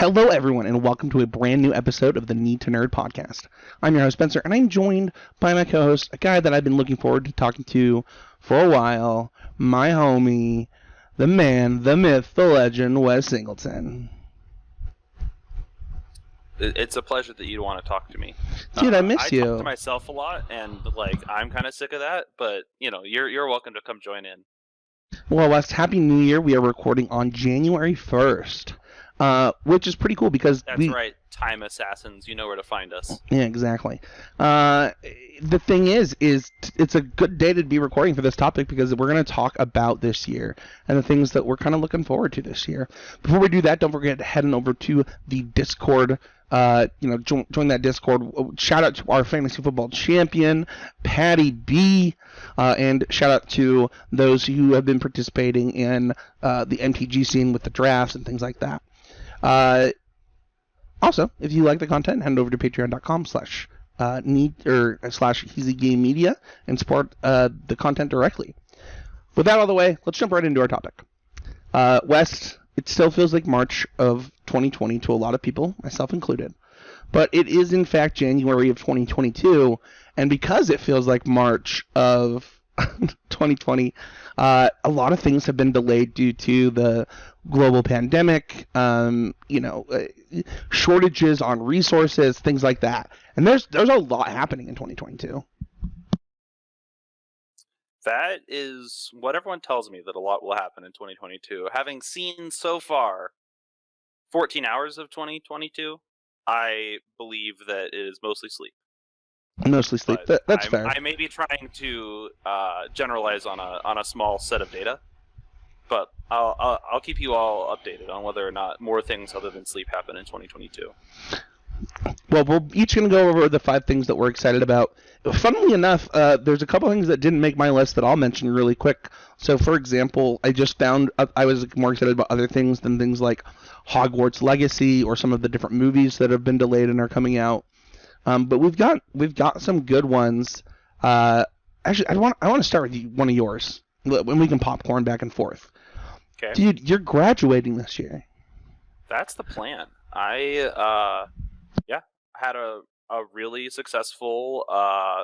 Hello, everyone, and welcome to a brand new episode of the Need to Nerd podcast. I'm your host, Spencer, and I'm joined by my co-host, a guy that I've been looking forward to talking to for a while, my homie, the man, the myth, the legend, Wes Singleton. It's a pleasure that you want to talk to me. Dude, I miss you. I talk to myself a lot, and I'm kind of sick of that. But you're welcome to come join in. Well, Wes, Happy New Year. We are recording on January 1st, which is pretty cool because That's right, time assassins. You know where to find us. Yeah, exactly. The thing is it's a good day to be recording for this topic because we're going to talk about this year and the things that we're kind of looking forward to this year. Before we do that, don't forget to head on over to the Discord. Join that Discord. Shout out to our fantasy football champion, Patty B, and shout out to those who have been participating in the MTG scene with the drafts and things like that. Also, if you like the content, head over to patreon.com/EasyGameMedia and support the content directly. With that out of the way, let's jump right into our topic. West, it still feels like March of 2020 to a lot of people, myself included. But it is, in fact, January of 2022, and because it feels like March of 2020, a lot of things have been delayed due to the global pandemic, shortages on resources, things like that. And there's a lot happening in 2022. That is what everyone tells me, that a lot will happen in 2022. Having seen so far 14 hours of 2022, I believe that it is mostly sleep. Mostly sleep. That's fair. I may be trying to generalize on a small set of data, but I'll keep you all updated on whether or not more things other than sleep happen in 2022. Well, we're each going to go over the 5 things that we're excited about. Funnily enough, there's a couple things that didn't make my list that I'll mention really quick. So, for example, I just found I was more excited about other things than things like Hogwarts Legacy or some of the different movies that have been delayed and are coming out. But we've got some good ones. Actually, I want to start with one of yours, when we can popcorn back and forth. Okay. Dude, you're graduating this year. That's the plan. I had a really successful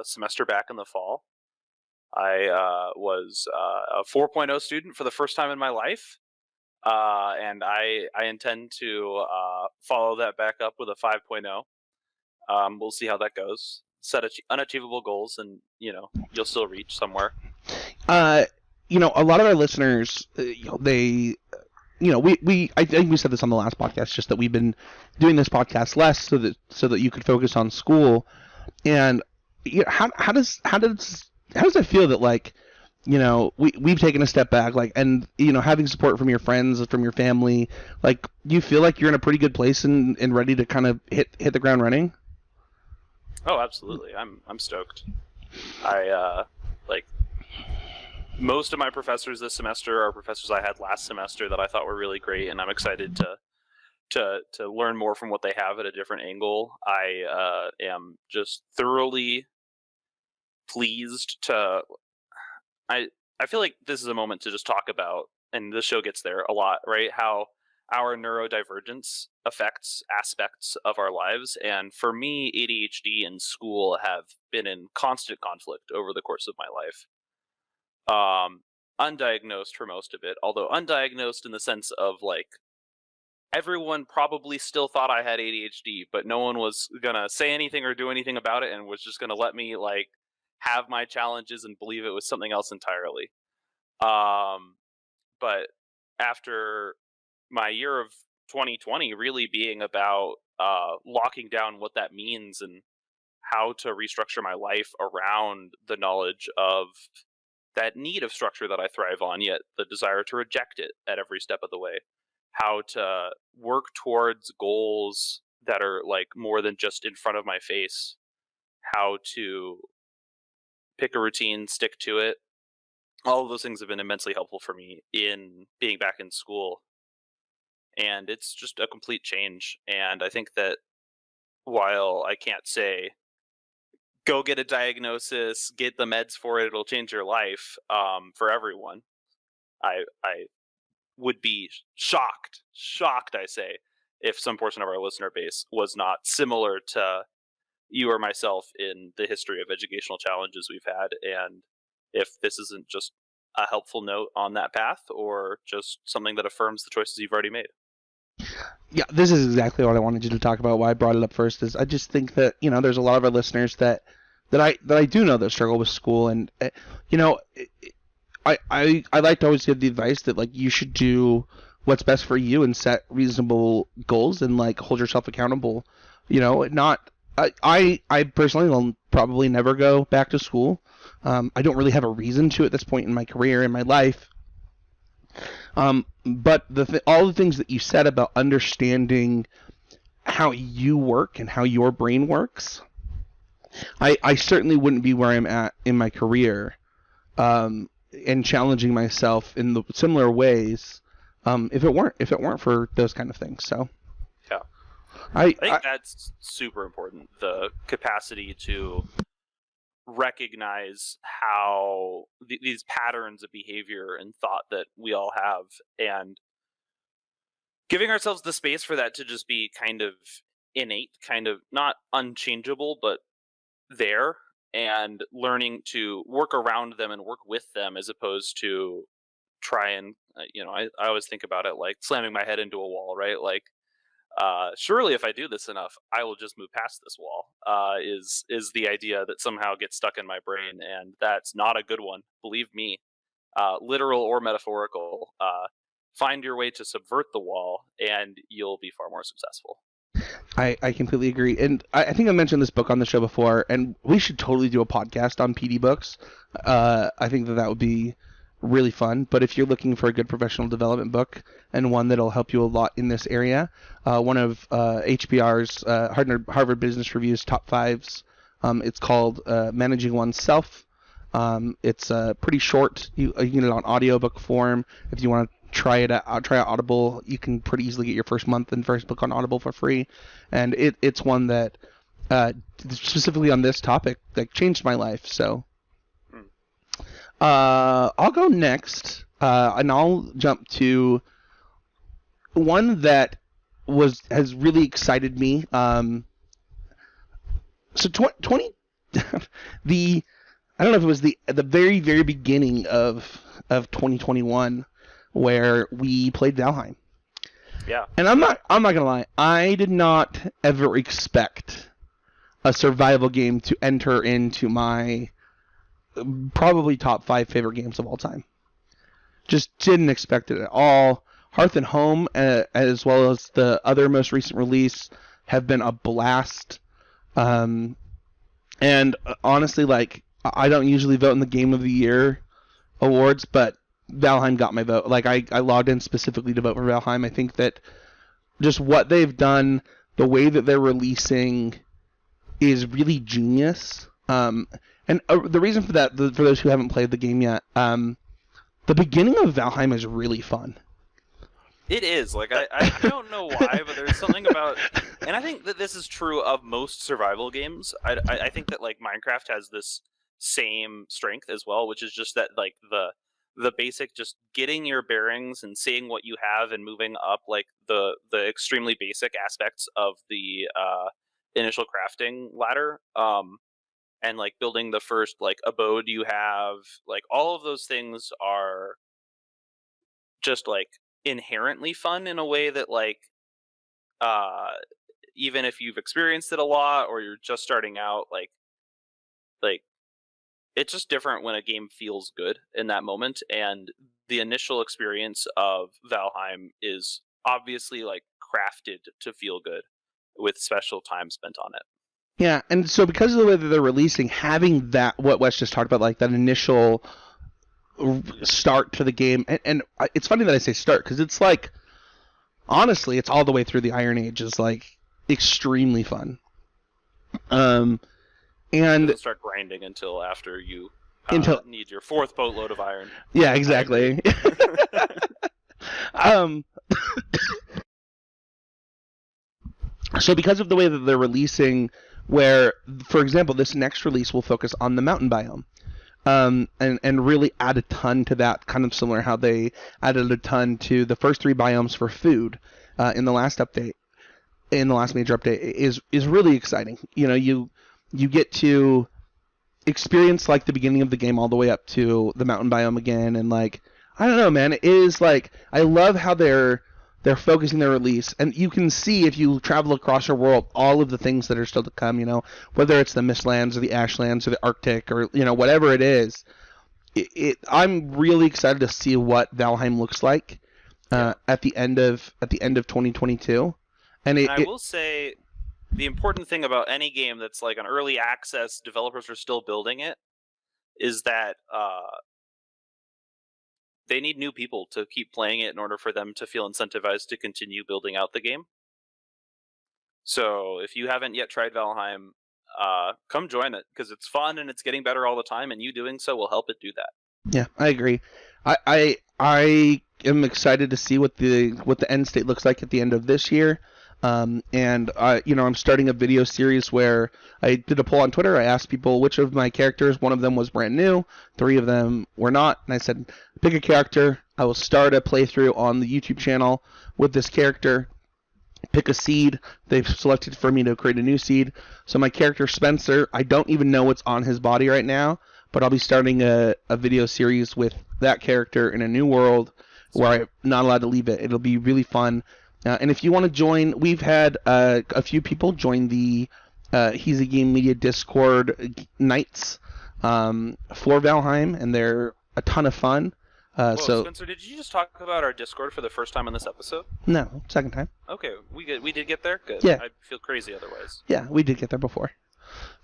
semester back in the fall. I was a 4.0 student for the first time in my life, and I intend to follow that back up with a 5.0. We'll see how that goes. Set unachievable goals, and you'll still reach somewhere. A lot of our listeners, I think we said this on the last podcast, just that we've been doing this podcast less so that you could focus on school. And how does it feel that we've taken a step back, and having support from your friends, from your family, do you feel like you're in a pretty good place and ready to kind of hit the ground running? Oh, absolutely. I'm stoked. I most of my professors this semester are professors I had last semester that I thought were really great, and I'm excited to learn more from what they have at a different angle. I am just thoroughly pleased to. I feel like this is a moment to just talk about, and the show gets there a lot, right? How our neurodivergence affects aspects of our lives, and for me, ADHD and school have been in constant conflict over the course of my life. Undiagnosed for most of it, although undiagnosed in the sense of everyone probably still thought I had ADHD, but no one was gonna say anything or do anything about it, and was just gonna let me have my challenges and believe it was something else entirely. But after my year of 2020 really being about locking down what that means and how to restructure my life around the knowledge of that need of structure that I thrive on, yet the desire to reject it at every step of the way. How to work towards goals that are more than just in front of my face. How to pick a routine, stick to it. All of those things have been immensely helpful for me in being back in school. And it's just a complete change. And I think that while I can't say go get a diagnosis, get the meds for it, it'll change your life for everyone, I would be shocked, I say, if some portion of our listener base was not similar to you or myself in the history of educational challenges we've had, and if this isn't just a helpful note on that path or just something that affirms the choices you've already made. Yeah, this is exactly what I wanted you to talk about. Why I brought it up first is I just think that there's a lot of our listeners that I do know that struggle with school, and I like to always give the advice that like you should do what's best for you and set reasonable goals and like hold yourself accountable. Not I personally will probably never go back to school. I don't really have a reason to at this point in my career, in my life. But all the things that you said about understanding how you work and how your brain works, I certainly wouldn't be where I'm at in my career, and challenging myself in the similar ways, if it weren't for those kind of things. So yeah, I think that's super important. The capacity to recognize how these patterns of behavior and thought that we all have, and giving ourselves the space for that to just be kind of innate, kind of not unchangeable, but there, and learning to work around them and work with them as opposed to try and, I always think about it like slamming my head into a wall, right? Like, surely if I do this enough, I will just move past this wall, is the idea that somehow gets stuck in my brain, and that's not a good one. Believe me, literal or metaphorical, find your way to subvert the wall and you'll be far more successful. I completely agree. And I think I mentioned this book on the show before, and we should totally do a podcast on PD books. I think that would be really fun. But if you're looking for a good professional development book and one that'll help you a lot in this area, one of HBR's Harvard Business Review's top fives, it's called Managing Oneself. It's pretty short. You can get it on audiobook form. If you want to try out Audible, you can pretty easily get your first month and first book on Audible for free. And it's one that specifically on this topic like changed my life. So I'll go next, and I'll jump to one that has really excited me. So 20 I don't know if it was the very, very beginning of 2021 where we played Valheim. Yeah. And I'm not gonna lie, I did not ever expect a survival game to enter into my probably top 5 favorite games of all time. Just didn't expect it at all. Hearth and Home, as well as the other most recent release, have been a blast. And honestly, like, I don't usually vote in the Game of the Year awards, but Valheim got my vote. Like, I logged in specifically to vote for Valheim. I think that just what they've done, the way that they're releasing, is really genius. And the reason for that, for those who haven't played the game yet, the beginning of Valheim is really fun. It is. Like, I don't know why, but there's something about... And I think that this is true of most survival games. I think that, like, Minecraft has this same strength as well, which is just that, like, the basic just getting your bearings and seeing what you have and moving up, like, the extremely basic aspects of the initial crafting ladder, and, like, building the first, like, abode you have. Like, all of those things are just, like, inherently fun in a way that, like, even if you've experienced it a lot or you're just starting out, like it's just different when a game feels good in that moment. And the initial experience of Valheim is obviously, like, crafted to feel good with special time spent on it. Yeah, and so because of the way that they're releasing, having that, what Wes just talked about, like that initial start to the game, and it's funny that I say start, because it's like, honestly, it's all the way through the Iron Age is like extremely fun. And it doesn't start grinding until after you need your 4th boatload of iron. Yeah, exactly. So because of the way that they're releasing, where, for example, this next release will focus on the mountain biome, and really add a ton to that, kind of similar how they added a ton to the first 3 biomes for food in the last update. in the last major update is really exciting. You get to experience like the beginning of the game all the way up to the mountain biome again, and like I don't know, man, it is like I love how they're focusing their release, and you can see if you travel across your world all of the things that are still to come. Whether it's the Mistlands or the Ashlands or the Arctic or whatever it is. I'm really excited to see what Valheim looks like at the end of 2022, and I will say the important thing about any game that's like an early access, developers are still building it, is that they need new people to keep playing it in order for them to feel incentivized to continue building out the game. So if you haven't yet tried Valheim, come join it, because it's fun and it's getting better all the time, and you doing so will help it do that. Yeah, I agree. I am excited to see what the end state looks like at the end of this year. And I'm starting a video series where I did a poll on Twitter. I asked people which of my characters, one of them was brand new, 3 of them were not, and I said, pick a character. I will start a playthrough on the YouTube channel with this character. Pick a seed. They've selected for me to create a new seed. So my character Spencer, I don't even know what's on his body right now, but I'll be starting a video series with that character in a new world where I'm not allowed to leave it. It'll be really fun. And if you want to join, we've had a few people join the He's a Game Media Discord nights for Valheim, and they're a ton of fun. Whoa, so Spencer, did you just talk about our Discord for the first time on this episode? No, second time. Okay, we did get there? Good. Yeah. I'd feel crazy otherwise. Yeah, we did get there before.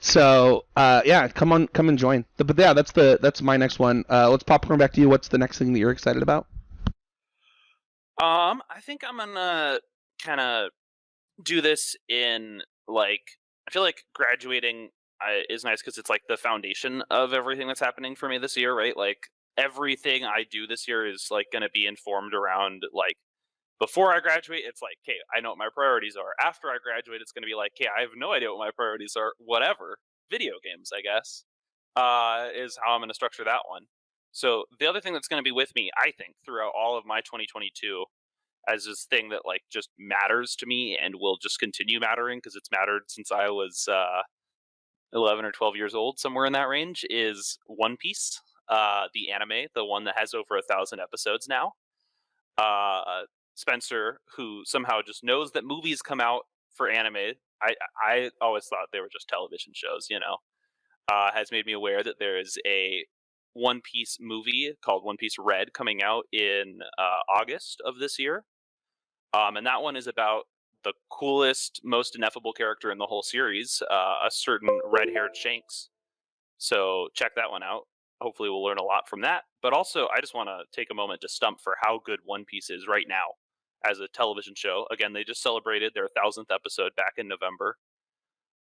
So yeah, come and join. But yeah, that's my next one. Let's popcorn back to you. What's the next thing that you're excited about? I think I'm gonna kind of do this in like, I feel like graduating is nice because it's like the foundation of everything that's happening for me this year, right? Like everything I do this year is like gonna be informed around like, before I graduate, it's like, okay, I know what my priorities are. After I graduate, it's gonna be like, okay, I have no idea what my priorities are. Whatever, video games, I guess, is how I'm gonna structure that one. So the other thing that's going to be with me, I think, throughout all of my 2022 as this thing that like just matters to me and will just continue mattering because it's mattered since I was 11 or 12 years old, somewhere in that range, is One Piece, the anime, the one that has over 1,000 episodes now. Spencer, who somehow just knows that movies come out for anime, I always thought they were just television shows, has made me aware that there is a One Piece movie called One Piece Red coming out in August of this year. And that one is about the coolest, most ineffable character in the whole series, a certain red-haired Shanks. So check that one out. Hopefully we'll learn a lot from that. But also, I just want to take a moment to stump for how good One Piece is right now as a television show. Again, they just celebrated their 1,000th episode back in November.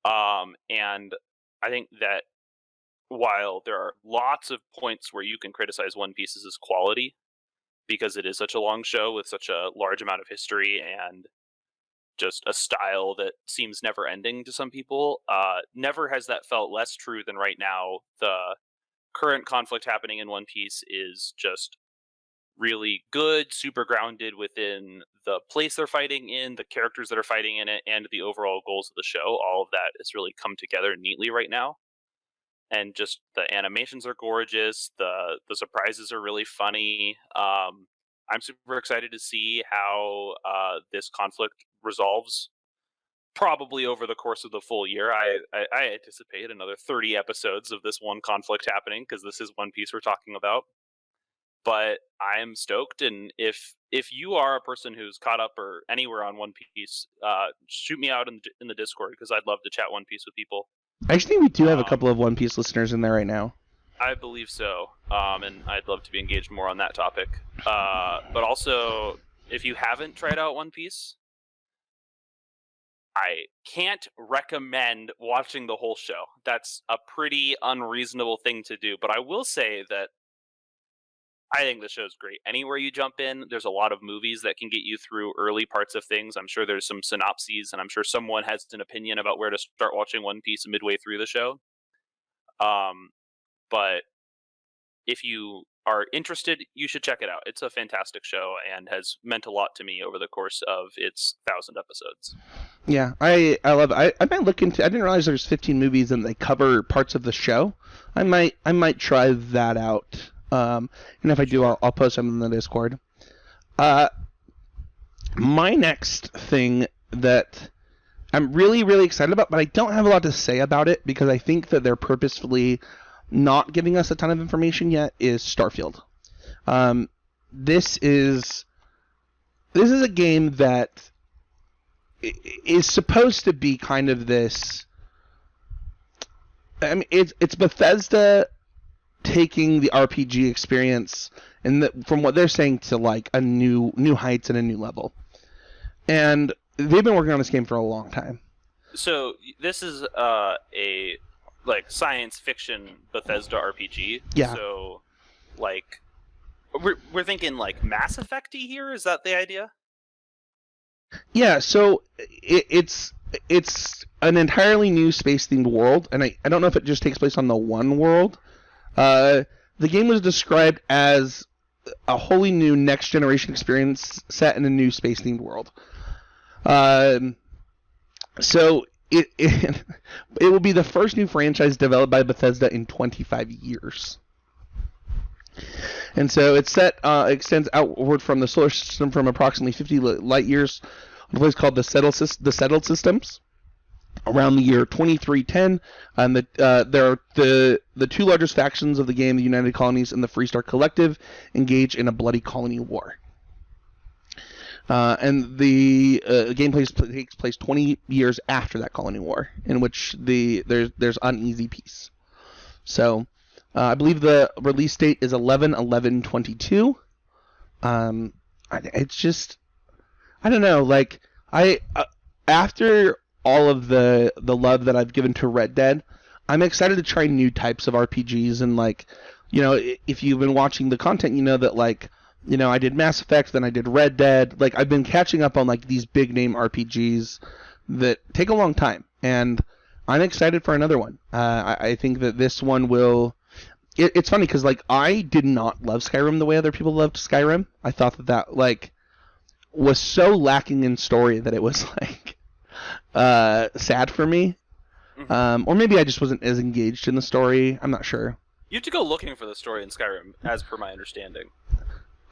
And I think that while there are lots of points where you can criticize One Piece's quality, because it is such a long show with such a large amount of history and just a style that seems never ending to some people, never has that felt less true than right now. The current conflict happening in One Piece is just really good, super grounded within the place they're fighting in, the characters that are fighting in it, and the overall goals of the show. All of that has really come together neatly right now. And just the animations are gorgeous. The surprises are really funny. I'm super excited to see how this conflict resolves. Probably over the course of the full year. I anticipate another 30 episodes of this one conflict happening because this is One Piece we're talking about. But I'm stoked, and if you are a person who's caught up or anywhere on One Piece, shoot me out in the Discord because I'd love to chat One Piece with people. I actually think we do have a couple of One Piece listeners in there right now. I believe so, and I'd love to be engaged more on that topic. But also, if you haven't tried out One Piece, I can't recommend watching the whole show. That's a pretty unreasonable thing to do, but I will say that I think the show's great. Anywhere you jump in, there's a lot of movies that can get you through early parts of things. I'm sure there's some synopses, and I'm sure someone has an opinion about where to start watching One Piece midway through the show. But if you are interested, you should check it out. It's a fantastic show and has meant a lot to me over the course of its 1,000 episodes. Yeah, I love it. I might look into. I didn't realize there's 15 movies and they cover parts of the show. I might try that out. And if I do, I'll post them in the Discord. My next thing that I'm really, really excited about, but I don't have a lot to say about it because I think that they're purposefully not giving us a ton of information yet, is Starfield. This is a game that is supposed to be kind of this. I mean, it's Bethesda taking the RPG experience and from what they're saying to like a new heights and a new level. And they've been working on this game for a long time. So this is a like science fiction Bethesda RPG. Yeah. So like we're thinking like Mass Effect-y here. Is that the idea? Yeah. So it's an entirely new space themed world, and I don't know if it just takes place on the one world. The game was described as a wholly new next generation experience set in a new space themed world. So it will be the first new franchise developed by Bethesda in 25 years. And so it's extends outward from the solar system from approximately 50 light years on a place called the Settled Systems around the year 2310. And there are the two largest factions of the game, the United Colonies and the Freestar Collective, engage in a bloody colony war. And the gameplay takes place 20 years after that colony war, in which there's uneasy peace. So I believe the release date is 11/11/22. It's just, I don't know. Like after all of the love that I've given to Red Dead, I'm excited to try new types of RPGs. And like, if you've been watching the content, you know that like. I did Mass Effect, then I did Red Dead. Like, I've been catching up on, like, these big-name RPGs that take a long time. And I'm excited for another one. I think that this one will... It's funny, because, like, I did not love Skyrim the way other people loved Skyrim. I thought that, like, was so lacking in story that it was, like, sad for me. Or maybe I just wasn't as engaged in the story. I'm not sure. You have to go looking for the story in Skyrim, as per my understanding.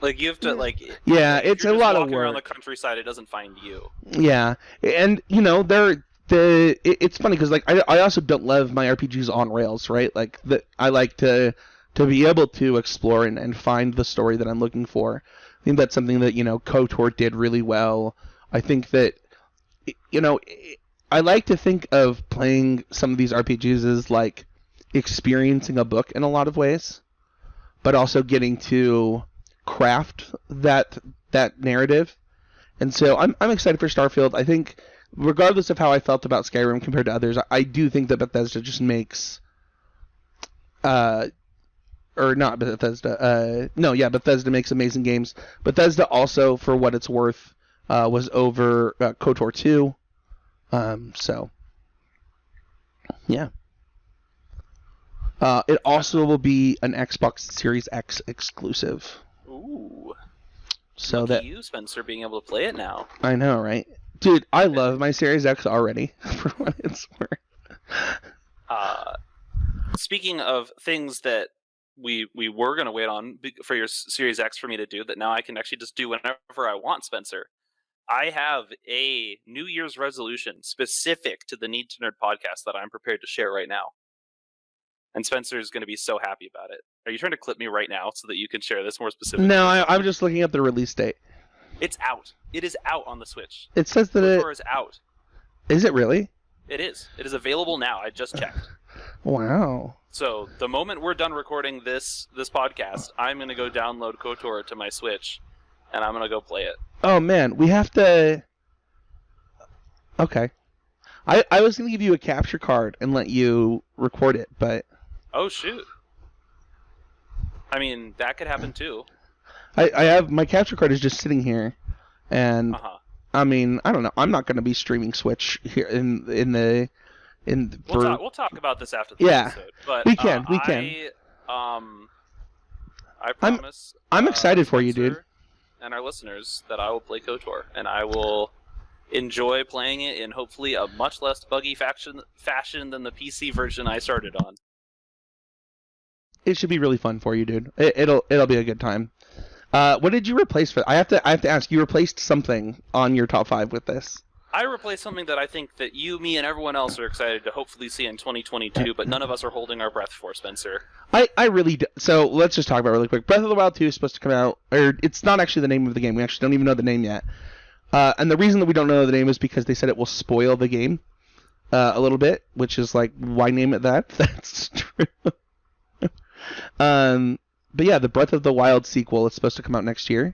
Like, you have to, like... Yeah, it's a lot of work. Walking around the countryside, it doesn't find you. Yeah, and, it's funny, because, like, I also don't love my RPGs on rails, right? Like, I like to be able to explore and find the story that I'm looking for. I think that's something that, KOTOR did really well. I think that, I like to think of playing some of these RPGs as, like, experiencing a book in a lot of ways, but also getting to craft that narrative. And so I'm excited for Starfield. I think regardless of how I felt about Skyrim compared to others, I do think that Bethesda just makes or not Bethesda. Bethesda makes amazing games. Bethesda also, for what it's worth, was over KOTOR 2. So yeah. It also will be an Xbox Series X exclusive. Ooh. So Look that at you, Spencer, being able to play it now. I know, right? Dude, I love my Series X already, for what it's worth. Speaking of things that we were going to wait on for your Series X for me to do, that now I can actually just do whenever I want, Spencer. I have a New Year's resolution specific to the Need to Nerd podcast that I'm prepared to share right now. And Spencer is going to be so happy about it. Are you trying to clip me right now so that you can share this more specifically? No, I'm just looking up the release date. It's out. It is out on the Switch. It says that KOTOR is out. Is it really? It is. It is available now. I just checked. Wow. So the moment we're done recording this podcast, I'm going to go download KOTOR to my Switch, and I'm going to go play it. Oh, man. We have to... Okay. I was going to give you a capture card and let you record it, but... Oh, shoot. I mean, that could happen, too. I have... My capture card is just sitting here, and... Uh-huh. I mean, I don't know. I'm not going to be streaming Switch here We'll talk about this after the episode. But we can. I promise. I'm excited for you, dude. Spencer and our listeners that I will play KOTOR, and I will enjoy playing it in hopefully a much less buggy fashion than the PC version I started on. It should be really fun for you, dude. It'll be a good time. What did you replace for? I have to ask. You replaced something on your top 5 with this. I replaced something that I think that you, me, and everyone else are excited to hopefully see in 2022, but none of us are holding our breath for, Spencer. I really do. So let's just talk about it really quick. Breath of the Wild 2 is supposed to come out, or it's not actually the name of the game. We actually don't even know the name yet. And the reason that we don't know the name is because they said it will spoil the game a little bit, which is like, why name it that? That's true. But yeah, the Breath of the Wild sequel is supposed to come out next year.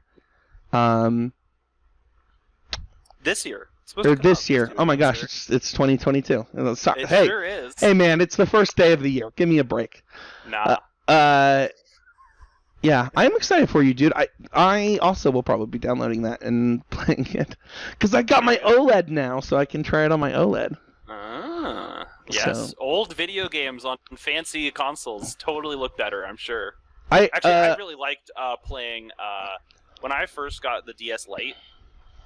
This year. Or this year. Oh my gosh, it's 2022. It sure is. Hey man, it's the first day of the year. Give me a break. Nah. Yeah, I'm excited for you, dude. I also will probably be downloading that and playing it because I got my OLED now, so I can try it on my OLED. Yes, So. Old video games on fancy consoles totally look better, I'm sure. I really liked playing when I first got the DS Lite.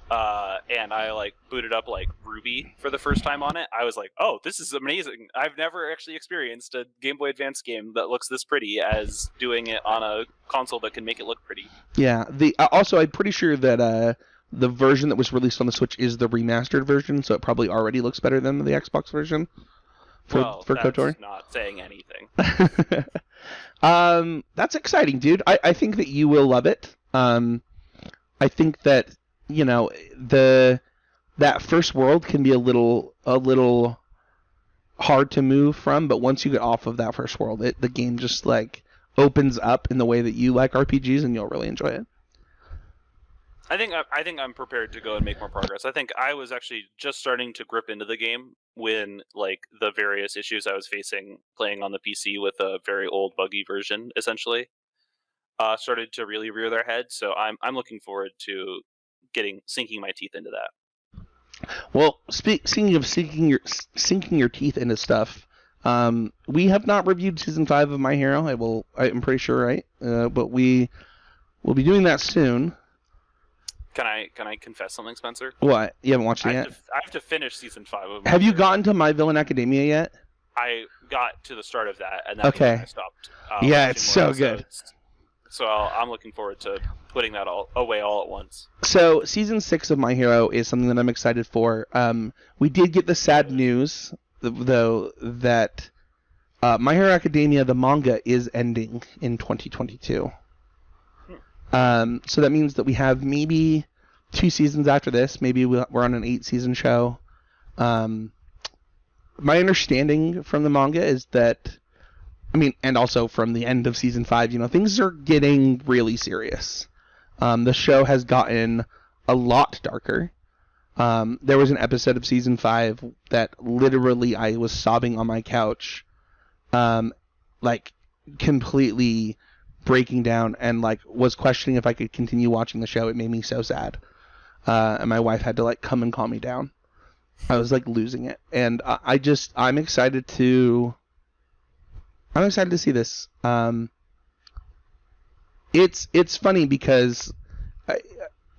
And I like booted up like Ruby for the first time on it. I was like, "Oh, this is amazing! I've never actually experienced a Game Boy Advance game that looks this pretty as doing it on a console that can make it look pretty." Yeah. Also, I'm pretty sure that the version that was released on the Switch is the remastered version, so it probably already looks better than the Xbox version for KOTOR. That's not saying anything. That's exciting, dude. I think that you will love it. I think that. You know, that first world can be a little hard to move from, but once you get off of that first world, the game just like opens up in the way that you like RPGs, and you'll really enjoy it. I think I'm prepared to go and make more progress. I think I was actually just starting to grip into the game when like the various issues I was facing playing on the PC with a very old buggy version essentially started to really rear their head. So I'm looking forward to sinking my teeth into that. Well, speaking of sinking your teeth into stuff, we have not reviewed season 5 of My Hero. I'm pretty sure, right? But we will be doing that soon. Can I confess something, Spencer? What? You haven't watched it yet? I have to finish season 5 of. Have you gotten to My Villain Academia yet? I got to the start of that, and that's when I stopped. Yeah, it's so good. So I'm looking forward to putting that all away all at once. So season 6 of My Hero is something that I'm excited for. We did get the sad news, though, that My Hero Academia, the manga, is ending in 2022. So that means that we have maybe 2 seasons after this. Maybe we're on an 8-season show. My understanding from the manga is that, and also from the end of season 5, things are getting really serious. The show has gotten a lot darker. There was an episode of season 5 that literally I was sobbing on my couch, like completely breaking down, and like was questioning if I could continue watching the show. It made me so sad, and my wife had to like come and calm me down. I was like losing it, and I'm excited to see this. It's funny because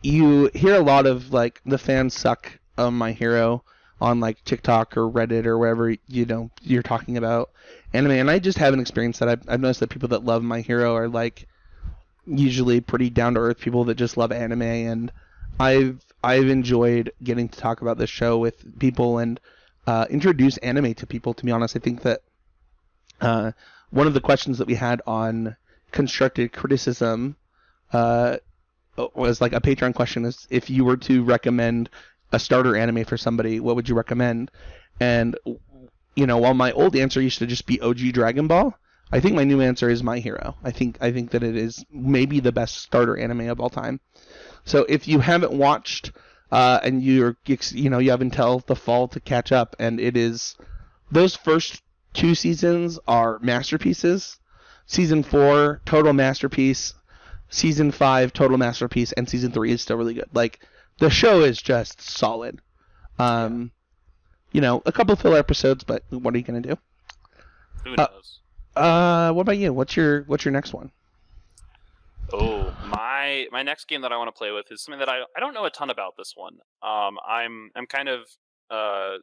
you hear a lot of like the fans suck of My Hero on like TikTok or Reddit or wherever you're talking about anime, and I just haven't experienced that. I've noticed that people that love My Hero are like usually pretty down to earth people that just love anime, and I've enjoyed getting to talk about this show with people and introduce anime to people. To be honest, I think that one of the questions that we had on constructive criticism was like a Patreon question: is if you were to recommend a starter anime for somebody, what would you recommend? And while my old answer used to just be OG Dragon Ball, I think my new answer is My Hero. I think that it is maybe the best starter anime of all time. So if you haven't watched and you have until the fall to catch up, and it is those first 2 seasons are masterpieces. Season 4 total masterpiece. Season 5 total masterpiece, and season 3 is still really good. Like the show is just solid. A couple of filler episodes, but what are you gonna do? Who knows? What about you? What's your next one? Oh, my next game that I want to play with is something that I don't know a ton about this one. I'm kind of uh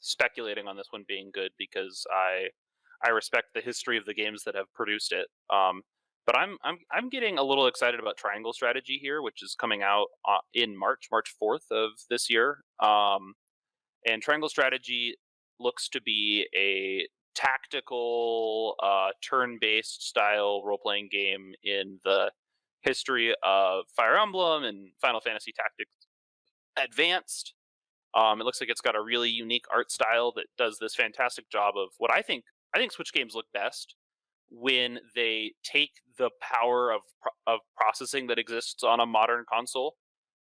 speculating on this one being good because I respect the history of the games that have produced it. But I'm getting a little excited about Triangle Strategy here, which is coming out in March 4th of this year. And Triangle Strategy looks to be a tactical, turn-based style role-playing game in the history of Fire Emblem and Final Fantasy Tactics Advanced. It looks like it's got a really unique art style that does this fantastic job of what I think Switch games look best when they take the power of processing that exists on a modern console,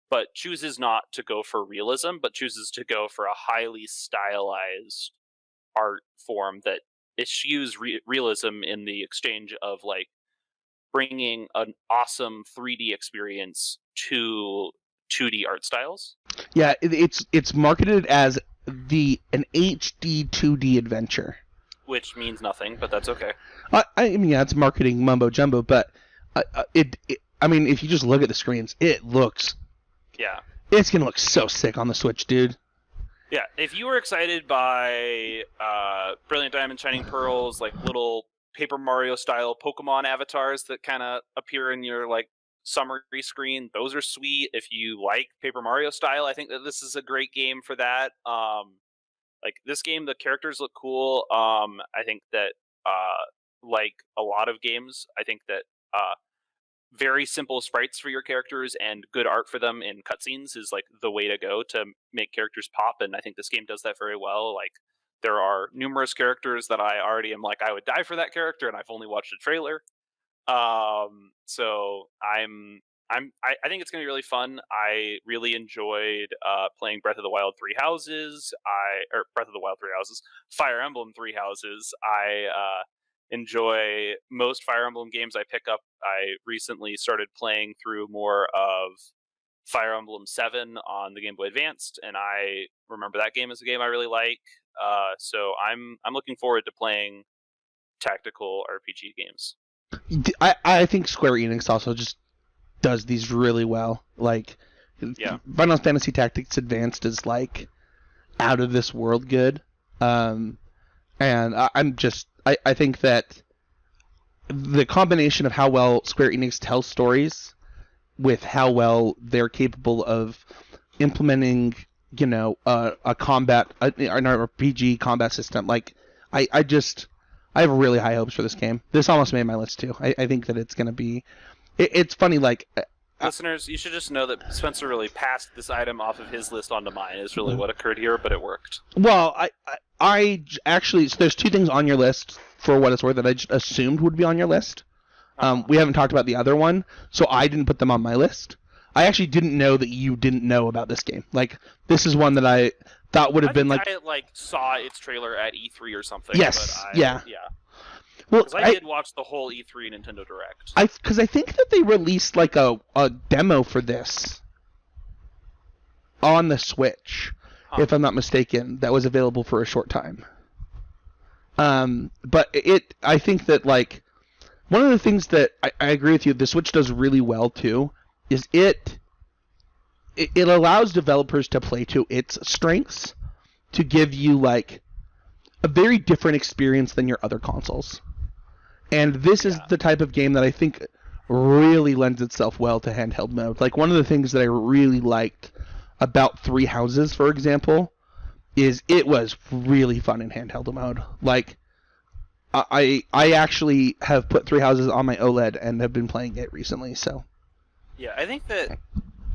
but chooses not to go for realism, but chooses to go for a highly stylized art form that eschews realism in the exchange of like bringing an awesome 3D experience to 2D art styles. Yeah, it's marketed as an HD 2D adventure. Which means nothing, but that's okay. I mean, yeah, it's marketing mumbo jumbo, but I mean, if you just look at the screens, it's gonna look so sick on the Switch, dude. Yeah, if you were excited by Brilliant Diamond, Shining Pearls, like little Paper Mario style Pokemon avatars that kind of appear in your like summary screen, those are sweet. If you like Paper Mario style, I think that this is a great game for that. Like this game, the characters look cool. I think that like a lot of games, I think that very simple sprites for your characters and good art for them in cutscenes is like the way to go to make characters pop, and I think this game does that very well. Like there are numerous characters that I already am like I would die for that character, and I've only watched a trailer. So I think it's gonna be really fun. I really enjoyed playing Breath of the Wild Three Houses. Breath of the Wild Three Houses, Fire Emblem Three Houses. I enjoy most Fire Emblem games I pick up. I recently started playing through more of Fire Emblem 7 on the Game Boy Advanced, and I remember that game as a game I really like. So I'm looking forward to playing tactical RPG games. I think Square Enix also just does these really well. Like, Yeah. Final Fantasy Tactics Advanced is like out of this world good. And I think that the combination of how well Square Enix tells stories with how well they're capable of implementing, you know, an RPG combat system. Like, I have really high hopes for this game. This almost made my list too. I think that it's gonna be. It's funny, like. Listeners, you should just know that Spencer really passed this item off of his list onto mine. Is really what occurred here, but it worked. Well, I actually, so there's two things on your list for what it's worth that I just assumed would be on your list. We haven't talked about the other one, so I didn't put them on my list. I actually didn't know that you didn't know about this game. Like, this is one that I thought would have been like. I saw its trailer at E3 or something. Yes. But yeah. Well, because I did watch the whole E3 Nintendo Direct. Because I think that they released like a demo for this on the Switch, if I'm not mistaken, that was available for a short time. But I think that like one of the things that I agree with you, the Switch does really well too, is it allows developers to play to its strengths, to give you like a very different experience than your other consoles. And this is the type of game that I think really lends itself well to handheld mode. Like, one of the things that I really liked about Three Houses, for example, is it was really fun in handheld mode. Like, I actually have put Three Houses on my OLED and have been playing it recently, so. Yeah, I think that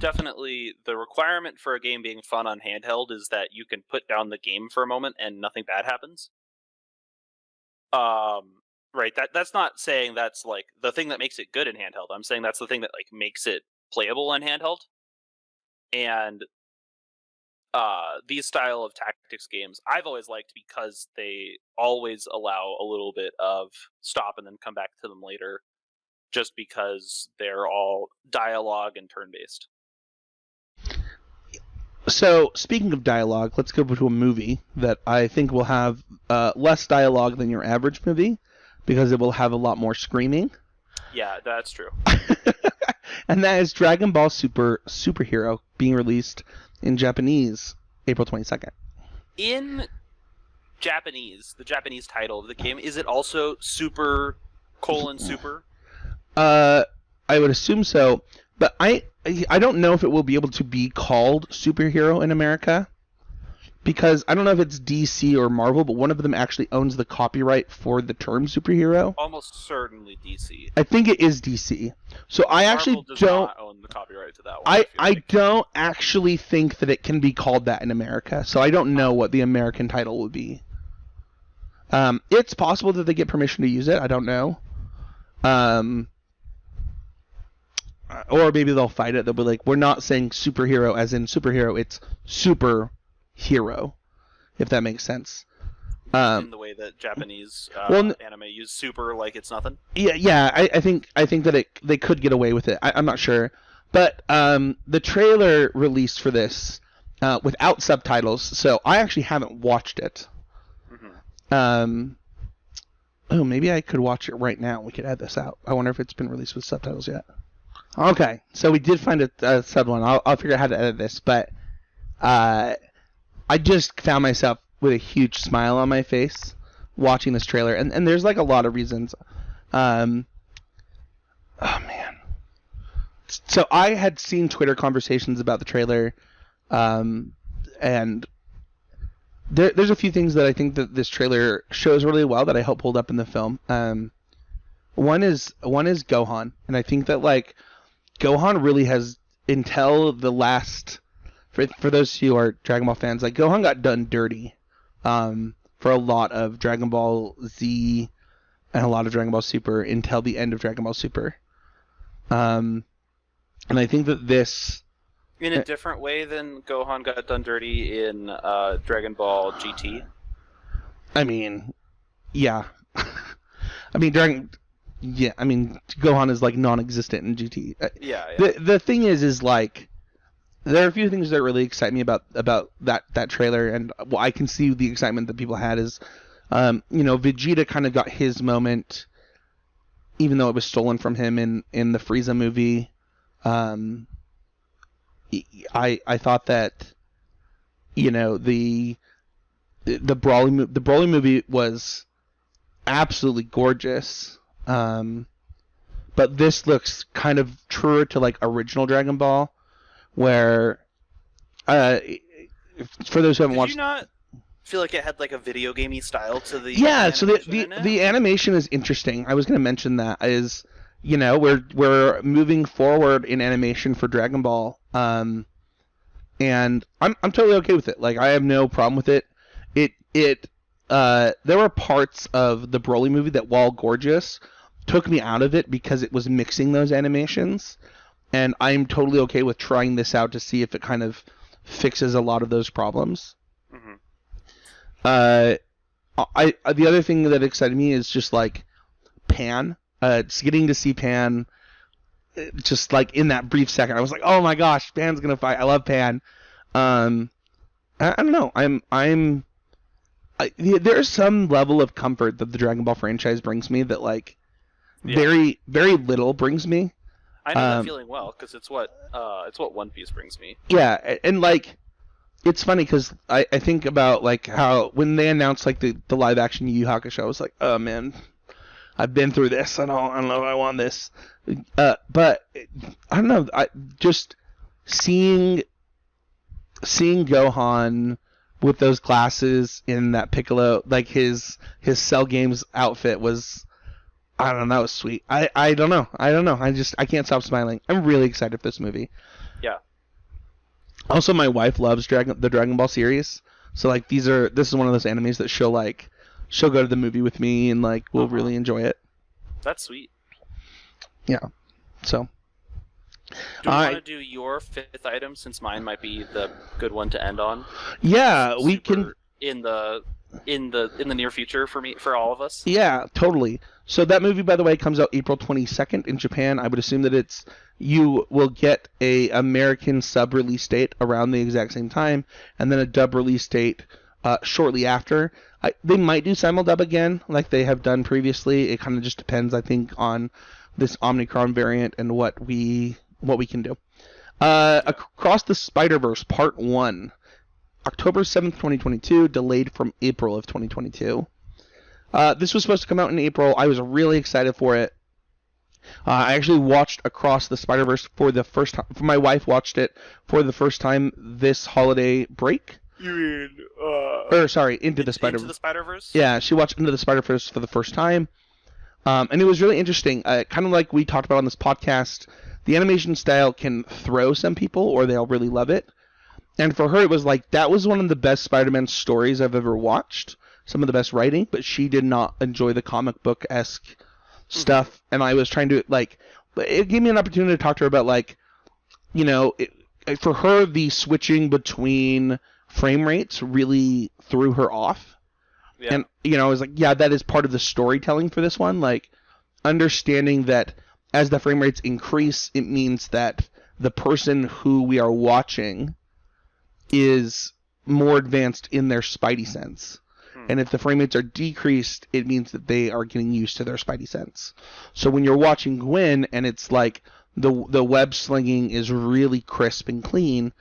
definitely the requirement for a game being fun on handheld is that you can put down the game for a moment and nothing bad happens. Right, that's not saying that's like the thing that makes it good in handheld. I'm saying that's the thing that like makes it playable in handheld. And these style of tactics games I've always liked because they always allow a little bit of stop and then come back to them later, just because they're all dialogue and turn-based. So, speaking of dialogue, let's go to a movie that I think will have less dialogue than your average movie, because it will have a lot more screaming. Yeah, that's true. And that is Dragon Ball Superhero being released in Japanese April 22nd. In Japanese, the Japanese title of the game, is it also Super Super? I would assume so, but I don't know if it will be able to be called Superhero in America, because I don't know if it's DC or Marvel, but one of them actually owns the copyright for the term superhero. Almost certainly DC. I think it is DC. So I Marvel actually does don't not own the copyright to that one. I don't actually think that it can be called that in America. So I don't know what the American title would be. It's possible that they get permission to use it. I don't know. Or maybe they'll fight it. They'll be like, we're not saying superhero as in superhero. It's superhero, if that makes sense. In the way that Japanese anime use super like it's nothing. Yeah. I think that they could get away with it. I'm not sure, but the trailer released for this without subtitles, so I actually haven't watched it. Mm-hmm. Oh, maybe I could watch it right now. We could add this out. I wonder if it's been released with subtitles yet. Okay, so we did find a sub one. I'll figure out how to edit this, but I just found myself with a huge smile on my face watching this trailer, and there's like a lot of reasons. Oh man. So I had seen Twitter conversations about the trailer, and there's a few things that I think that this trailer shows really well that I hope hold up in the film. One is Gohan, and I think that like Gohan really has, until the last, for those who are Dragon Ball fans, like Gohan got done dirty for a lot of Dragon Ball Z and a lot of Dragon Ball Super until the end of Dragon Ball Super. And I think that this, in a different way than Gohan got done dirty in Dragon Ball GT. I mean, yeah. I mean, Gohan is like non-existent in GT. Yeah. The thing is like, there are a few things that really excite me about that trailer, and I can see the excitement that people had is, Vegeta kind of got his moment, even though it was stolen from him in the Frieza movie. I thought that, the Broly movie was absolutely gorgeous. But this looks kind of truer to like original Dragon Ball, where for those who haven't watched, did you not feel like it had like a video gamey style to the so the animation is interesting. I was going to mention that is, we're moving forward in animation for Dragon Ball, and I'm totally okay with it. Like I have no problem with it. There were parts of the Broly movie that, while gorgeous, took me out of it because it was mixing those animations, and I'm totally okay with trying this out to see if it kind of fixes a lot of those problems. Mm-hmm. The other thing that excited me is just like Pan. Just getting to see Pan, just like in that brief second, I was like, oh my gosh, Pan's gonna fight. I love Pan. I don't know. There's some level of comfort that the Dragon Ball franchise brings me that like very, very little brings me. I know that feeling well because it's what One Piece brings me. Yeah, and like it's funny because I think about like how when they announced like the live action Yu Yu Hakusho, I was like, oh man, I've been through this. I don't know if I want this. But I don't know. I just seeing Gohan with those glasses in that Piccolo, like his Cell Games outfit was, I don't know, that was sweet. I don't know. I can't stop smiling. I'm really excited for this movie. Yeah. Also, my wife loves the Dragon Ball series, so like this is one of those animes that she'll go to the movie with me and like we'll really enjoy it. That's sweet. Yeah. So. Do you want to do your fifth item since mine might be the good one to end on? Yeah, we can in the near future for all of us. Yeah, totally. So that movie, by the way, comes out April 22nd in Japan. I would assume that you will get a American sub release date around the exact same time, and then a dub release date shortly after. They might do simuldub again, like they have done previously. It kind of just depends, I think, on this Omicron variant and what we can do. Across the Spider-Verse Part 1, October 7th, 2022, delayed from April of 2022. This was supposed to come out in April. I was really excited for it. I actually watched Across the Spider-Verse for the first time. My wife watched it for the first time this holiday break. You mean, Into the Spider-Verse. Into the Spider-Verse? Yeah, she watched Into the Spider-Verse for the first time. And it was really interesting. Kind of like we talked about on this podcast, the animation style can throw some people or they'll really love it. And for her, it was like, that was one of the best Spider-Man stories I've ever watched. Some of the best writing, but she did not enjoy the comic book-esque stuff. And I was trying to, it gave me an opportunity to talk to her about, for her, the switching between frame rates really threw her off. Yeah. And, I was like, yeah, that is part of the storytelling for this one. Like, understanding that as the frame rates increase, it means that the person who we are watching is more advanced in their Spidey sense. And if the frame rates are decreased, it means that they are getting used to their Spidey sense. So when you're watching Gwen and it's like the web slinging is really crisp and clean,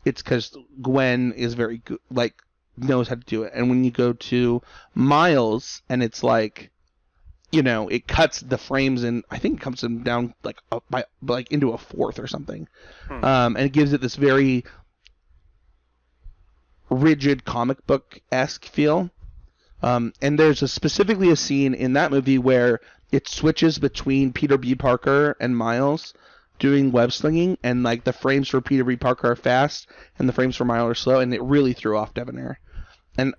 it's because Gwen is very good, knows how to do it. And when you go to Miles and it's like, it cuts the frames and I think it comes them down into a fourth or something. And it gives it this very rigid comic book-esque feel. And there's specifically a scene in that movie where it switches between Peter B. Parker and Miles doing web slinging, and the frames for Peter B. Parker are fast and the frames for Miles are slow, and it really threw off Debonair. And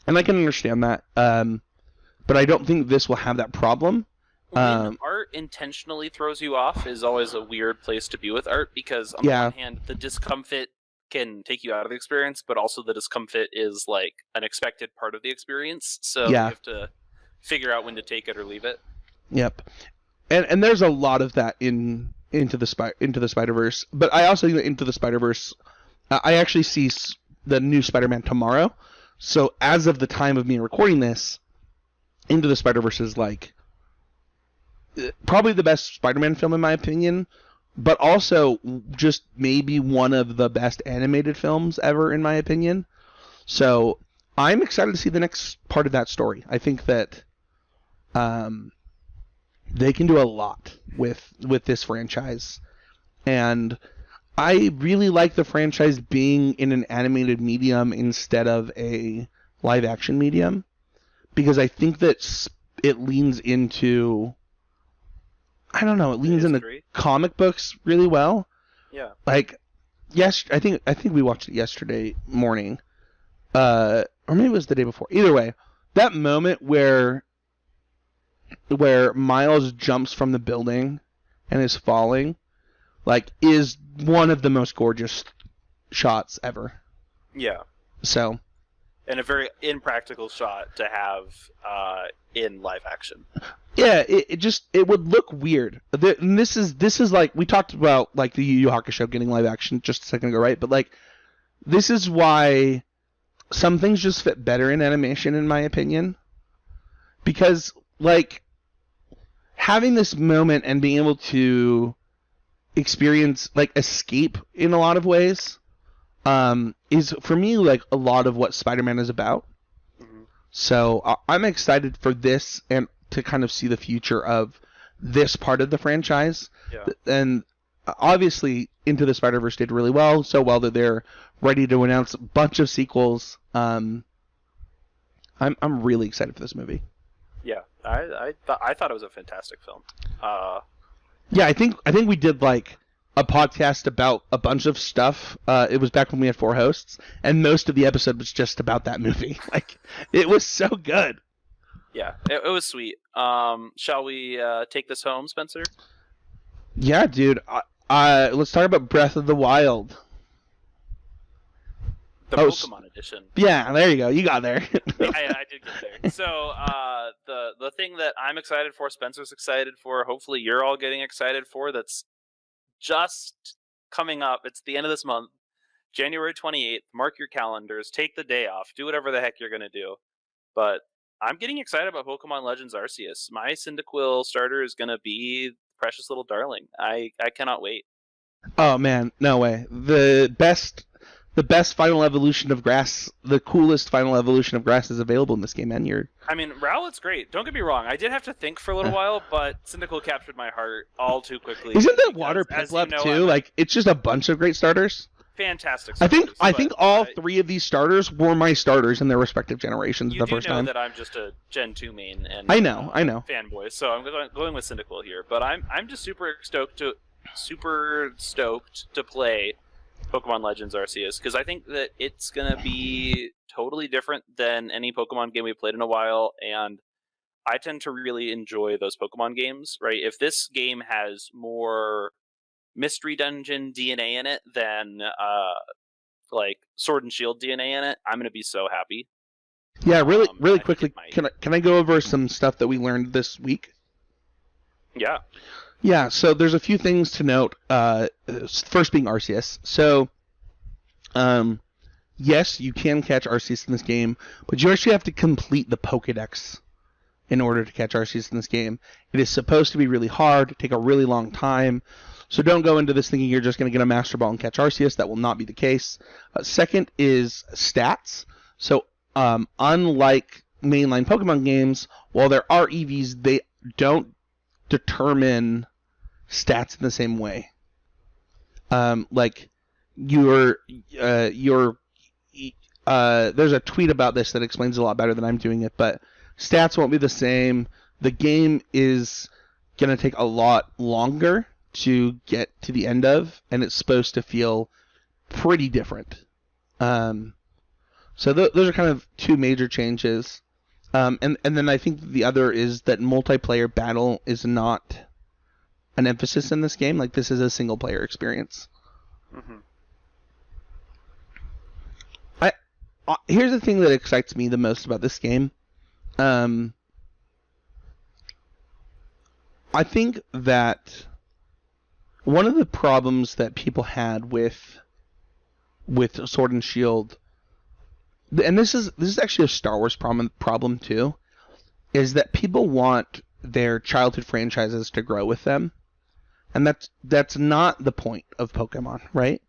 I can understand that, but I don't think this will have that problem. When art intentionally throws you off is always a weird place to be with art, because on the one hand, the discomfort can take you out of the experience, but also the discomfort is an expected part of the experience, so you have to figure out when to take it or leave it. Yep. And there's a lot of that in Into the Spider-Verse, but I also think that Into the Spider-Verse, I actually see the new Spider-Man tomorrow, so as of the time of me recording this, Into the Spider-Verse is probably the best Spider-Man film in my opinion, but also just maybe one of the best animated films ever in my opinion. So I'm excited to see the next part of that story. I think that they can do a lot with this franchise, and I really like the franchise being in an animated medium instead of a live action medium, because I think that it leans into, I don't know, it leans into comic books really well. Yeah. Yes, I think we watched it yesterday morning, or maybe it was the day before. Either way, that moment where Miles jumps from the building and is falling, is one of the most gorgeous shots ever. Yeah. So. And a very impractical shot to have in live action. Yeah, it would look weird. And this is like, we talked about the Yu Yu Hakusho getting live action just a second ago, right? But this is why some things just fit better in animation, in my opinion, because having this moment and being able to experience escape in a lot of ways is for me a lot of what Spider-Man is about. Mm-hmm. So I'm excited for this and to kind of see the future of this part of the franchise. Yeah. And obviously Into the Spider-Verse did really well, so well that they're ready to announce a bunch of sequels. I'm really excited for this movie. Yeah, I thought it was a fantastic film. Yeah, I think we did a podcast about a bunch of stuff. It was back when we had 4 hosts, and most of the episode was just about that movie. It was so good. Yeah, it was sweet. Shall we take this home, Spencer? Yeah, dude. Let's talk about Breath of the Wild. The Pokemon edition. Yeah, there you go. You got there. I did get there. So the thing that I'm excited for, Spencer's excited for, hopefully you're all getting excited for, that's just coming up. It's the end of this month, January 28th. Mark your calendars. Take the day off. Do whatever the heck you're going to do. But I'm getting excited about Pokemon Legends Arceus. My Cyndaquil starter is gonna be precious little darling. I cannot wait. Oh man, no way. The best final evolution of grass, the coolest final evolution of grass is available in this game, man. I mean, Rowlet's great. Don't get me wrong. I did have to think for a little while, but Cyndaquil captured my heart all too quickly. Isn't that because, water as Piplup you know, too? Like it's just a bunch of great starters. Fantastic I starters. think all three of these starters were my starters in their respective generations the first time. You do know that I'm just a Gen 2 main and I know. fanboy, so I'm going with Cyndaquil here. But I'm just super stoked to play Pokemon Legends Arceus because I think that it's gonna be totally different than any Pokemon game we've played in a while, and I tend to really enjoy those Pokemon games. Right? If this game has more Mystery Dungeon DNA in it than like Sword and Shield DNA in it, I'm gonna be so happy. Yeah, really quickly, can I go over some stuff that we learned this week? Yeah. Yeah, so there's a few things to note. First being Arceus. So, yes, you can catch Arceus in this game, but you actually have to complete the Pokédex in order to catch Arceus in this game. It is supposed to be really hard, take a really long time. So don't go into this thinking you're just going to get a Master Ball and catch Arceus. That will not be the case. Second is stats. So, unlike mainline Pokemon games, while there are EVs, they don't determine stats in the same way. Like there's a tweet about this that explains it a lot better than I'm doing it, but stats won't be the same. The game is gonna take a lot longer to get to the end of, and it's supposed to feel pretty different. So those are kind of two major changes. And then I think the other is that multiplayer battle is not an emphasis in this game. Like, this is a single player experience. Mm-hmm. Here's the thing that excites me the most about this game. I think that one of the problems that people had with Sword and Shield, and this is actually a Star Wars problem too, is that people want their childhood franchises to grow with them. And that's not the point of Pokemon, right?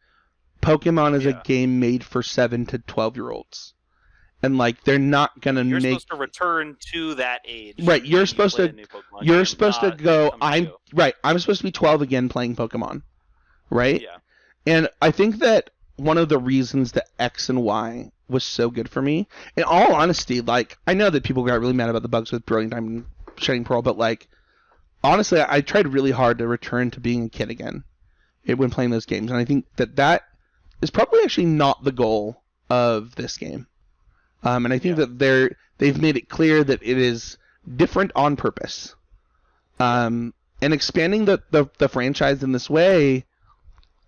Pokemon is a game made for 7 to 12-year-olds. And like they're not going to You're supposed to return to that age. Right, you're supposed to go I'm supposed to be 12 again playing Pokemon. Right? Yeah. And I think that one of the reasons that X and Y was so good for me, in all honesty, like I know that people got really mad about the bugs with Brilliant Diamond and Shining Pearl, but like honestly, I tried really hard to return to being a kid again when playing those games, and I think that is probably actually not the goal of this game. And I think that they've made it clear that it is different on purpose. And expanding the franchise in this way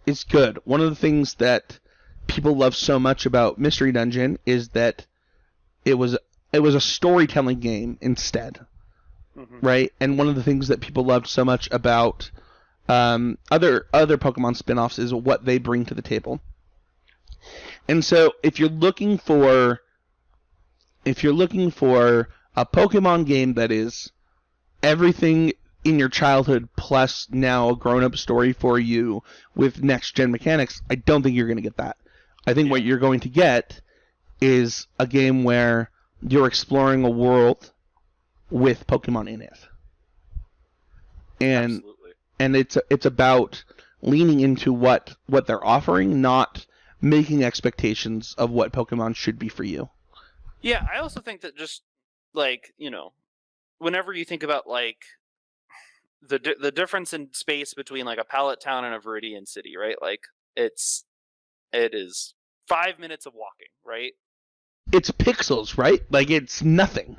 is good. One of the things that people love so much about Mystery Dungeon is that it was a storytelling game instead. Mm-hmm. Right? And one of the things that people loved so much about other Pokemon spin-offs is what they bring to the table. And so if you're looking for a Pokemon game that is everything in your childhood plus now a grown-up story for you with next-gen mechanics, I don't think you're going to get that. I think what you're going to get is a game where you're exploring a world with Pokemon in it. And Absolutely. And it's about leaning into what they're offering, not making expectations of what Pokemon should be for you. Yeah, I also think that just like, whenever you think about like the difference in space between like a Pallet Town and a Viridian City, right? Like it is 5 minutes of walking, right? It's pixels, right? Like it's nothing.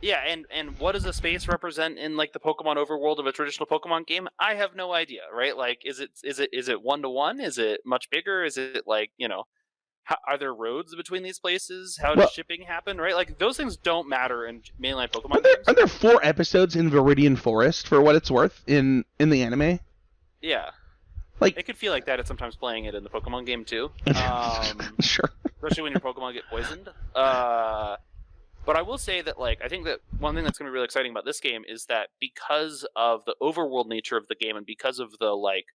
Yeah, and what does a space represent in like the Pokemon overworld of a traditional Pokemon game? I have no idea, right? Like, is it 1-to-1? Is it much bigger? Is it like are there roads between these places? How does shipping happen? Right? Like those things don't matter in mainline Pokemon games. Are there 4 episodes in Viridian Forest for what it's worth in the anime? Yeah. Like it could feel like that at sometimes playing it in the Pokemon game too. Sure. Especially when your Pokemon get poisoned. But I will say that, like, I think that one thing that's going to be really exciting about this game is that because of the overworld nature of the game and because of the, like,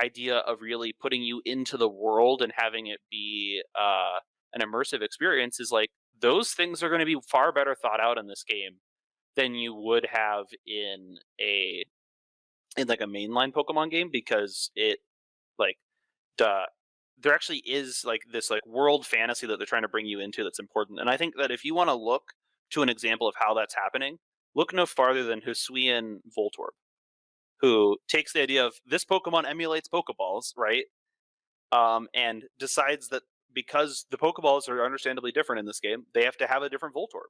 idea of really putting you into the world and having it be an immersive experience, is like those things are going to be far better thought out in this game than you would have in like a mainline Pokemon game, because it, like, there actually is like this like world fantasy that they're trying to bring you into that's important. And I think that if you want to look to an example of how that's happening, look no farther than Hisuian Voltorb, who takes the idea of this Pokemon emulates Pokeballs, right? And decides that because the Pokeballs are understandably different in this game, they have to have a different Voltorb.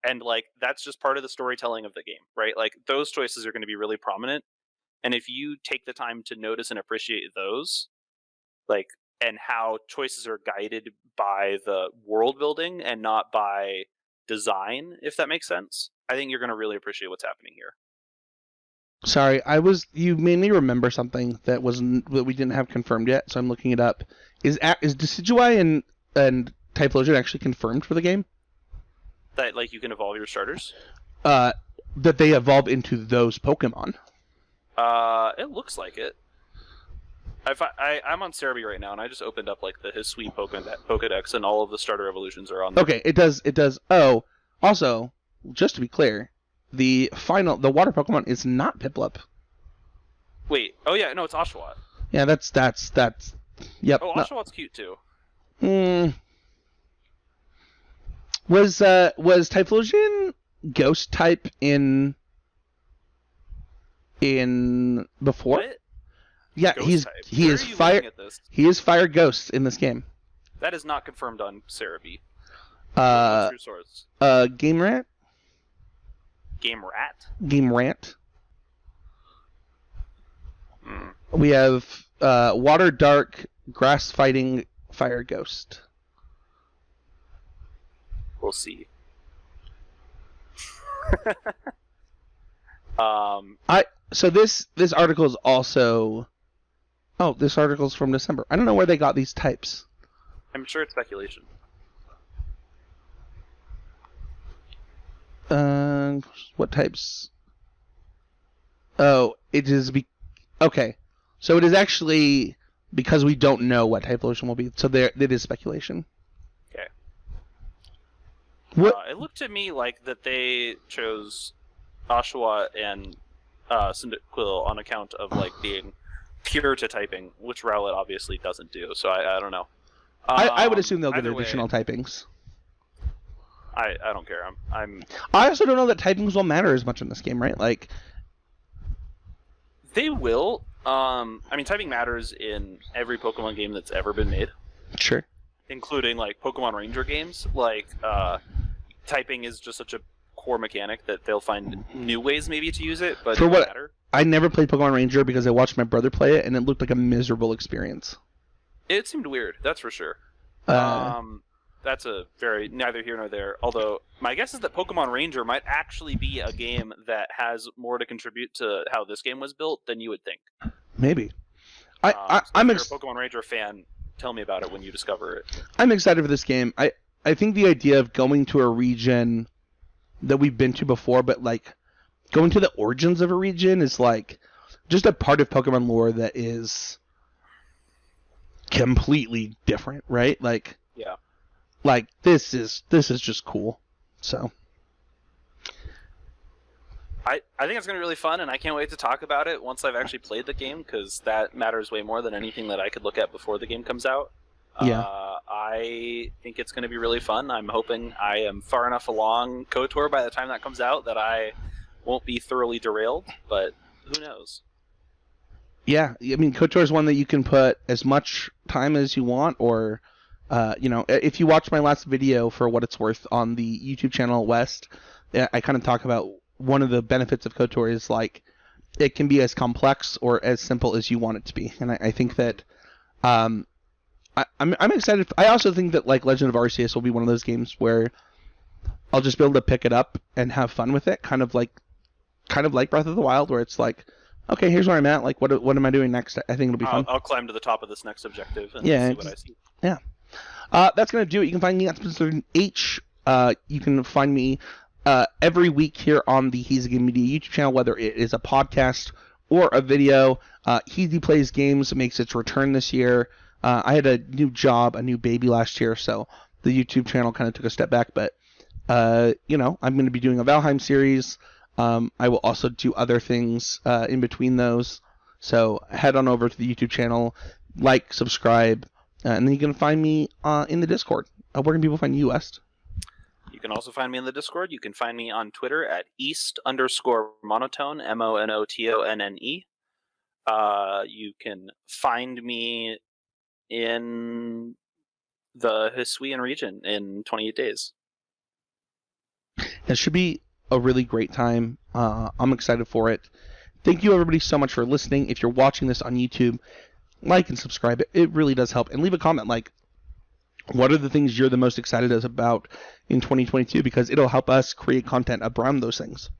And, like, that's just part of the storytelling of the game, right? Like, those choices are going to be really prominent. And if you take the time to notice and appreciate those, like, and how choices are guided by the world building and not by design, if that makes sense, I think you're going to really appreciate what's happening here. Sorry, you made me remember something that we didn't have confirmed yet, so I'm looking it up. Is Decidueye and Typhlosion actually confirmed for the game? That, like, you can evolve your starters? That they evolve into those Pokemon. It looks like it. I'm on Cerebi right now, and I just opened up, like, the Hisui Pokedex, and all of the starter evolutions are on there. Okay, it does. Oh, also, just to be clear, the water Pokemon is not Piplup. Wait, oh yeah, no, it's Oshawott. Yeah, that's yep. Oh, Oshawott's cute too. Was Typhlosion Ghost type in before? What? Yeah, Ghost type? he is fire. He is fire ghost in this game. That is not confirmed on Cerebi. True source. Game Rat. Game Rat. Game Rant. Mm. We have Water Dark, Grass Fighting, Fire Ghost. We'll see. So this article is also. Oh, this article's from December. I don't know where they got these types. I'm sure it's speculation. What types? Oh, it is okay. So it is actually because we don't know what Typhlosion will be. So it is speculation. Okay. What? It looked to me like that they chose Oshawott and Cyndaquil on account of, like, being pure to typing, which Rowlet obviously doesn't do. So I don't know. I would assume they'll get additional typings. I don't care. I also don't know that typings will matter as much in this game, right? Like, they will. I mean, typing matters in every Pokemon game that's ever been made. Sure. Including, like, Pokemon Ranger games. Like, typing is just such a core mechanic that they'll find new ways maybe to use it, but it doesn't matter. I never played Pokemon Ranger because I watched my brother play it, and it looked like a miserable experience. It seemed weird, that's for sure. That's a very neither here nor there. Although my guess is that Pokemon Ranger might actually be a game that has more to contribute to how this game was built than you would think. Maybe. So if you're a Pokemon Ranger fan, tell me about it when you discover it. I'm excited for this game. I think the idea of going to a region that we've been to before, but, like, going to the origins of a region is, like, just a part of Pokemon lore that is completely different, right? Like, yeah. Like, this is just cool. So I think it's going to be really fun, and I can't wait to talk about it once I've actually played the game, because that matters way more than anything that I could look at before the game comes out. Yeah. I think it's going to be really fun. I'm hoping I am far enough along KOTOR by the time that comes out that I won't be thoroughly derailed, but who knows? Yeah, I mean, KOTOR is one that you can put as much time as you want, or... if you watch my last video for what it's worth on the YouTube channel West, I kind of talk about one of the benefits of KOTOR is, like, it can be as complex or as simple as you want it to be, and I think that I'm excited. I also think that, like, Legend of Arceus will be one of those games where I'll just be able to pick it up and have fun with it, kind of like Breath of the Wild, where it's like, okay, here's where I'm at. Like, what am I doing next? I think it'll be fun. I'll climb to the top of this next objective and see what I see. Yeah. That's going to do it. You can find me at Spencer H you can find me every week here on the Heezy Game Media YouTube channel, whether it is a podcast or a video. Heezy Plays Games makes its return this year. I had a new job, a new baby last year, so the YouTube channel kind of took a step back, but I'm going to be doing a Valheim series. I will also do other things in between those. So head on over to the YouTube channel, like, subscribe, and then you can find me in the Discord. Where can people find you, West? You can also find me in the Discord. You can find me on Twitter at East_monotone, MONOTONNE. You can find me in the Hisuian region in 28 days. It should be a really great time. I'm excited for it. Thank you, everybody, so much for listening. If you're watching this on YouTube, like and subscribe. It really does help. And leave a comment like, what are the things you're the most excited about in 2022? Because it'll help us create content around those things.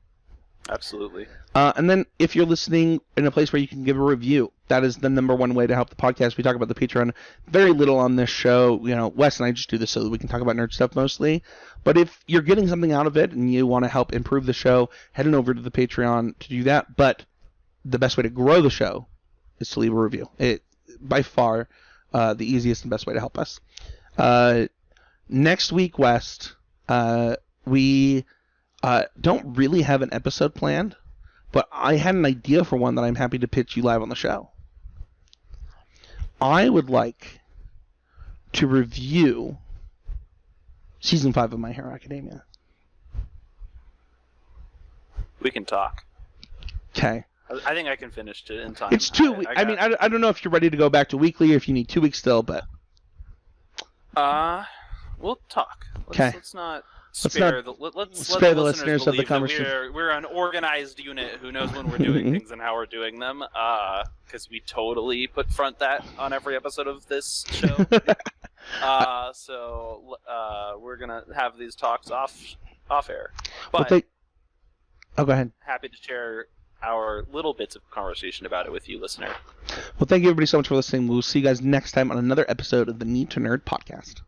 Absolutely. And then if you're listening in a place where you can give a review, that is the number one way to help the podcast. We talk about the Patreon very little on this show. Wes and I just do this so that we can talk about nerd stuff mostly. But if you're getting something out of it and you want to help improve the show, head on over to the Patreon to do that. But the best way to grow the show is to leave a review. It by far the easiest and best way to help us. Next week, West, we don't really have an episode planned, but I had an idea for one that I'm happy to pitch you live on the show. I would like to review Season 5 of My Hero Academia. We can talk. Okay. I think I can finish it in time. It's 2 weeks. I don't know if you're ready to go back to weekly or if you need 2 weeks still, but... We'll talk. Okay. Let's not Let's spare not the listeners of the believe that conversation. We're an organized unit who knows when we're doing things and how we're doing them. Because we totally put front that on every episode of this show. So we're gonna have these talks off air. But go ahead. Happy to share our little bits of conversation about it with you, listener. Well, thank you everybody so much for listening. We'll see you guys next time on another episode of the Need to Nerd podcast.